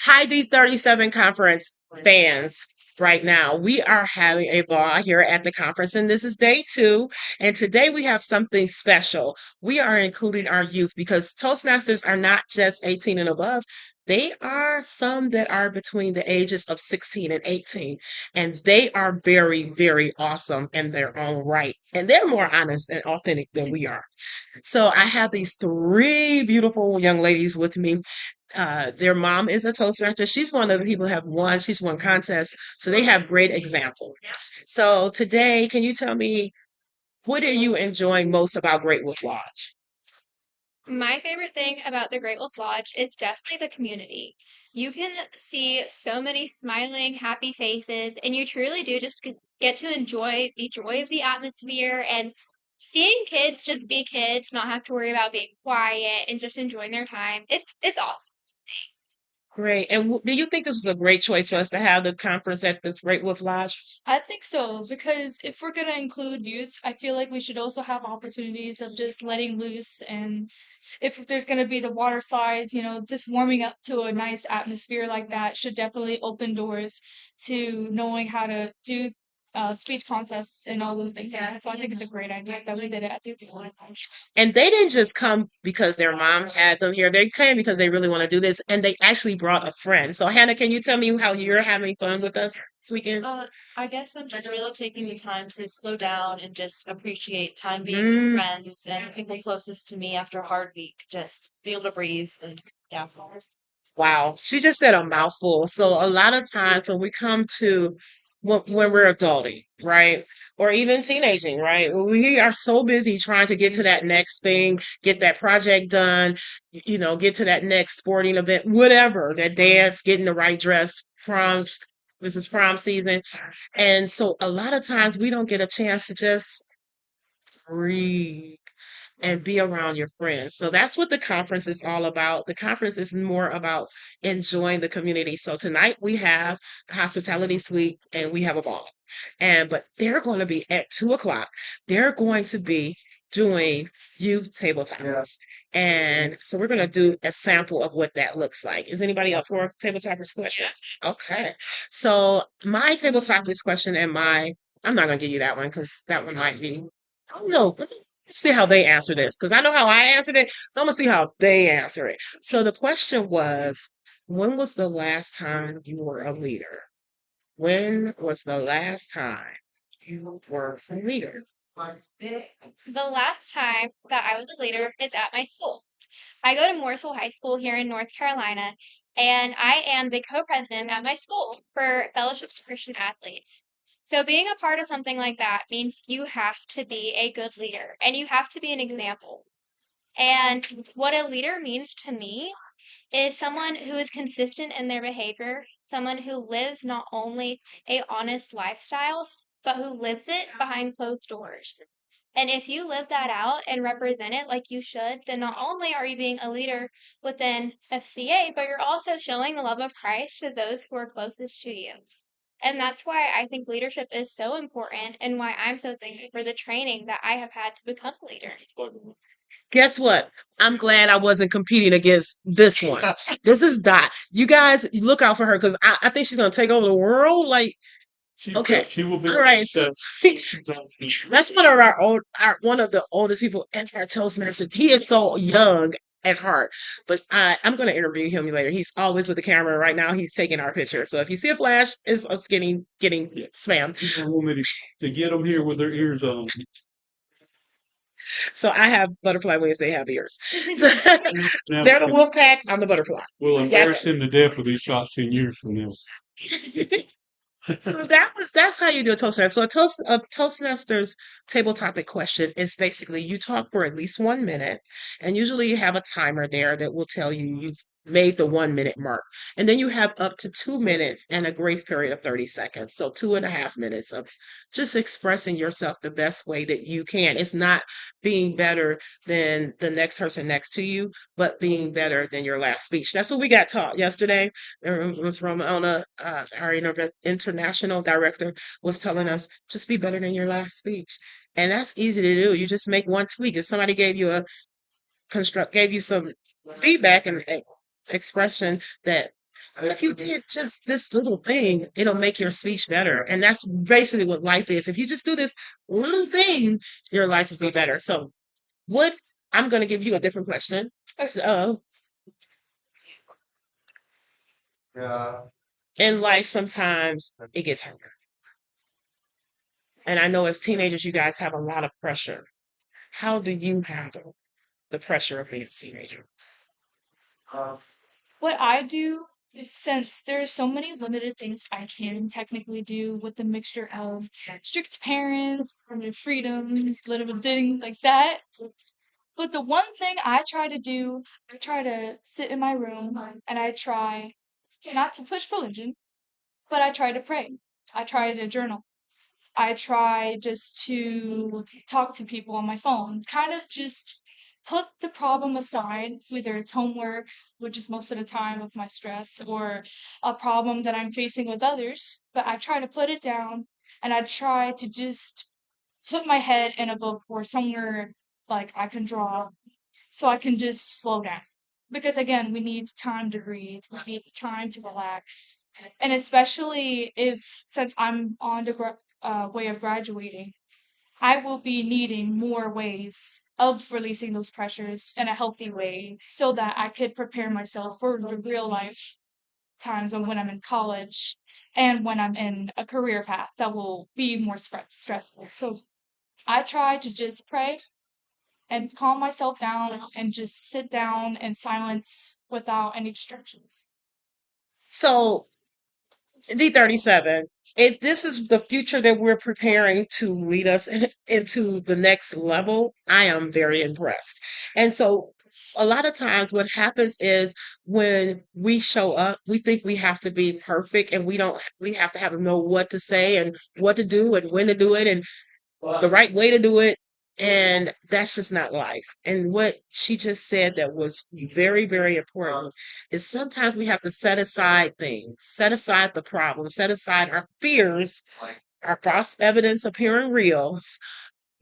Hi, D37 conference fans. Right now, we are having a ball here at the conference, and this is day two. And today we have something special. We are including our youth because Toastmasters are not just 18 and above. They are some that are between the ages of 16 and 18, and they are very, very awesome in their own right. And they're more honest and authentic than we are. So I have these three beautiful young ladies with me. Their mom is a Toastmaster. She's one of the people who have won. She's won contests. So they have great example. So today, can you tell me what are you enjoying most about Great Wolf Lodge? My favorite thing about the Great Wolf Lodge is definitely the community. You can see so many smiling, happy faces, and you truly do just get to enjoy the joy of the atmosphere and seeing kids just be kids, not have to worry about being quiet and just enjoying their time. It's awesome. Great. And do you think this was a great choice for us to have the conference at the Great Wolf Lodge? I think so, because if we're gonna include youth, I feel like we should also have opportunities of just letting loose. And if there's gonna be the water slides, just warming up to a nice atmosphere like that should definitely open doors to knowing how to do speech contests and all those things. Yeah, so I think it's a great idea that we did it at the Lodge. And they didn't just come because their mom had them here. They came because they really want to do this, and they actually brought a friend. So, Hannah, can you tell me how you're having fun with us this weekend? I guess I'm just really taking the time to slow down and just appreciate time being with Mm, friends and people closest to me after a hard week. Just be able to breathe and yeah. wow, she just said a mouthful. So a lot of times when we come to when we're adulting, right, or even teenaging, right, we are so busy trying to get to that next thing, get that project done, get to that next sporting event, whatever, that dance, getting the right dress, prom. This is prom season, and so a lot of times we don't get a chance to just breathe and be around your friends. So that's what the conference is all about. The conference is more about enjoying the community. So tonight we have the hospitality suite and we have a ball. But they're going to be at 2 o'clock. They're going to be doing youth tabletops. And so we're going to do a sample of what that looks like. Is anybody up for a tabletoppers question? Okay. So my tabletopers question and I'm not going to give you that one because that one might be, I don't know. Let me see how they answer this because I know how I answered it. So I'm gonna see how they answer it. So the question was, when was the last time you were a leader? When was the last time you were a leader? The last time that I was a leader is at my school. I go to Mooresville High School here in North Carolina, and I am the co-president at my school for Fellowships of Christian Athletes. So being a part of something like that means you have to be a good leader and you have to be an example. And what a leader means to me is someone who is consistent in their behavior, someone who lives not only a honest lifestyle, but who lives it behind closed doors. And if you live that out and represent it like you should, then not only are you being a leader within FCA, but you're also showing the love of Christ to those who are closest to you. And that's why I think leadership is so important and why I'm so thankful for the training that I have had to become a leader. Guess what? I'm glad I wasn't competing against this one. This is Dot. You guys look out for her because I think she's gonna take over the world. Like, okay, She will be all right. success. That's one of one of the oldest people in our Toastmasters. He is so young at heart, but I'm going to interview him later. He's always with the camera. Right now, he's taking our picture. So if you see a flash, it's us getting spam. People want me to get them here with their ears on. So I have butterfly wings. They have ears. So Now, they're the wolf pack. I'm the butterfly. we'll Yeah. embarrass him to death with these shots 10 years from now. So that's how you do a Toastmaster. So a Toastmasters table topic question is basically you talk for at least 1 minute, and usually you have a timer there that will tell you you've made the 1 minute mark. And then you have up to 2 minutes and a grace period of 30 seconds. So 2.5 minutes of just expressing yourself the best way that you can. It's not being better than the next person next to you, but being better than your last speech. That's what we got taught yesterday. Ms. Ramona, our international director, was telling us just be better than your last speech. And that's easy to do. You just make one tweak. If somebody gave you some feedback and expression that If you did just this little thing, it'll make your speech better. And that's basically what life is. If you just do this little thing, your life will be better. So, what I'm going to give you a different question. So, in life, sometimes it gets harder. And I know as teenagers, you guys have a lot of pressure. How do you handle the pressure of being a teenager? What I do is, since there are so many limited things I can technically do with the mixture of strict parents, limited freedoms, limited things like that. But the one thing I try to do, I try to sit in my room and I try not to push religion, but I try to pray. I try to journal. I try just to talk to people on my phone, kind of just put the problem aside, whether it's homework, which is most of the time of my stress, or a problem that I'm facing with others. But I try to put it down and I try to just put my head in a book or somewhere like I can draw so I can just slow down. Because again, we need time to read, we need time to relax. And especially if, since I'm on the way of graduating, I will be needing more ways of releasing those pressures in a healthy way so that I could prepare myself for the real life times when I'm in college and when I'm in a career path that will be more stressful. So I try to just pray and calm myself down and just sit down in silence without any distractions. So, D37, if this is the future that we're preparing to lead us into the next level, I am very impressed. And so, a lot of times, what happens is when we show up, we think we have to be perfect and we have to have know what to say and what to do and when to do it and the right way to do it. And that's just not life. And what she just said that was very, very important is sometimes we have to set aside things, set aside the problem, set aside our fears, our false evidence appearing real,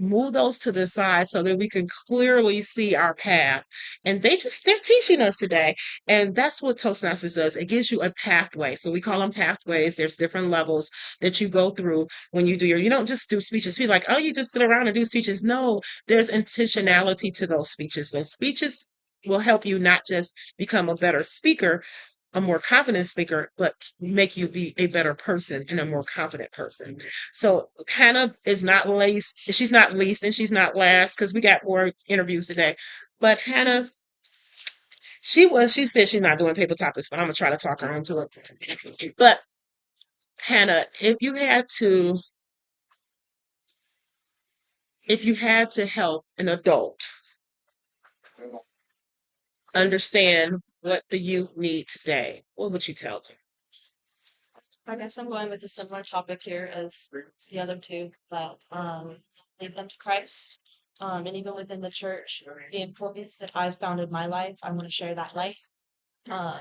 move those to the side so that we can clearly see our path. And they're teaching us today. And that's what Toastmasters does. It gives you a pathway. So we call them pathways. There's different levels that you go through when you don't just do speeches. People like, oh, you just sit around and do speeches. No, there's intentionality to those speeches. Those speeches will help you not just become a better speaker, a more confident speaker, but make you be a better person and a more confident person. So Hannah is not least, she's not least and she's not last because we got more interviews today. But Hannah, she said she's not doing table topics, but I'm gonna try to talk her into it. But Hannah, if you had to help an adult understand what the youth need today, what would you tell them? I guess I'm going with a similar topic here as the other two, but lead them to Christ. And even within the church, the importance that I've found in my life, I want to share that life. Uh,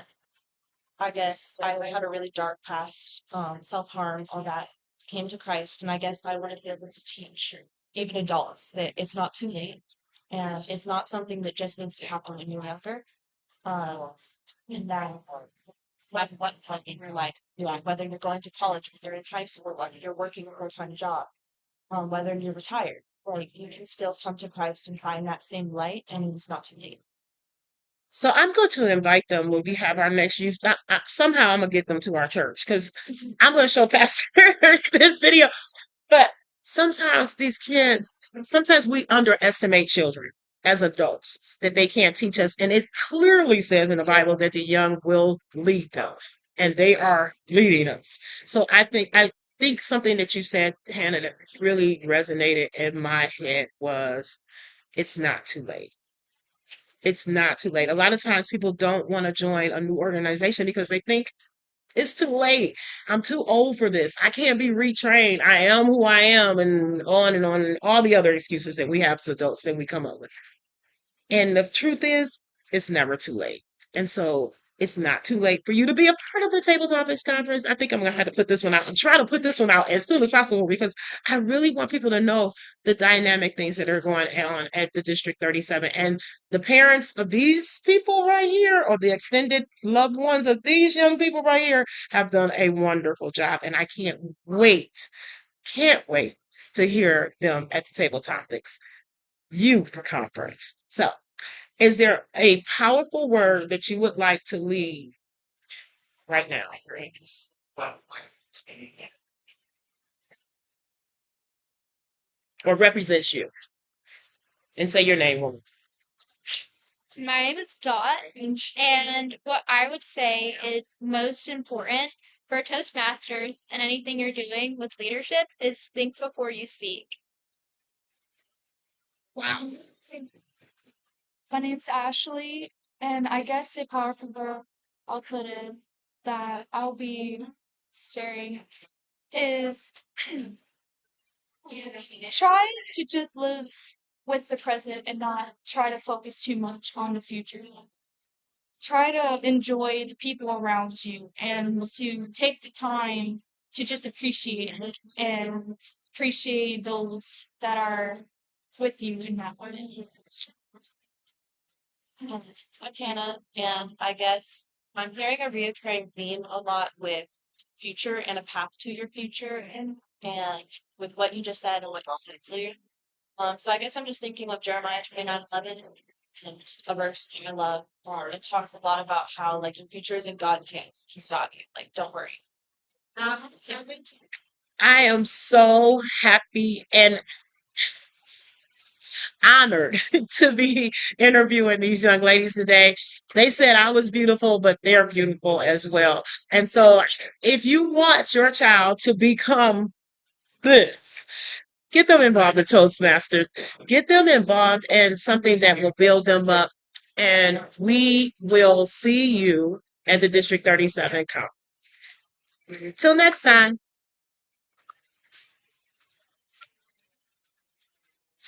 I guess I had a really dark past, self-harm, all that. Came to Christ, and I guess I wanted to be able to teach even adults that it's not too late, and it's not something that just needs to happen when you're younger. Uh, and that at what point in your life you are, whether you're going to college, whether you're in high school, whether you're working a full-time job, whether you're retired, like you can still come to Christ and find that same light, and it's not too late. So I'm going to invite them when we have our next youth. Somehow I'm gonna get them to our church because I'm going to show Pastor this video. But sometimes we underestimate children as adults, that they can't teach us. And it clearly says in the Bible that the young will lead them, and they are leading us. So I think something that you said, Hannah, that really resonated in my head was it's not too late. It's not too late. A lot of times people don't want to join a new organization because they think it's too late. I'm too old for this. I can't be retrained. I am who I am, and on, and all the other excuses that we have as adults that we come up with. And the truth is, it's never too late. And so It's not too late for you to be a part of the Table Topics Conference. I think I'm going to have to put this one out. I'm trying to put this one out as soon as possible because I really want people to know the dynamic things that are going on at the District 37. And the parents of these people right here, or the extended loved ones of these young people right here, have done a wonderful job. And I can't wait to hear them at the Table Topics Youth Conference. So, is there a powerful word that you would like to leave right now? Or represents you? And say your name, woman. My name is Dot, and what I would say is most important for Toastmasters and anything you're doing with leadership is think before you speak. Wow. My name's Ashley, and I guess a powerful word I'll put in that I'll be staring is try to just live with the present and not try to focus too much on the future. Try to enjoy the people around you and to take the time to just appreciate it and appreciate those that are with you in that way. I'm Hannah, and I guess I'm hearing a reoccurring theme a lot with future and a path to your future, and with what you just said and what you said earlier. So I guess I'm just thinking of Jeremiah 29:11, and just a verse I love. It talks a lot about how like your future is in God's hands. He's got you. Like, don't worry. I am so happy and honored to be interviewing these young ladies today. They said I was beautiful, but they're beautiful as well. And so, if you want your child to become this, get them involved in Toastmasters, get them involved in something that will build them up. And we will see you at the District 37 conference. Till next time.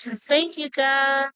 Thank you, guys.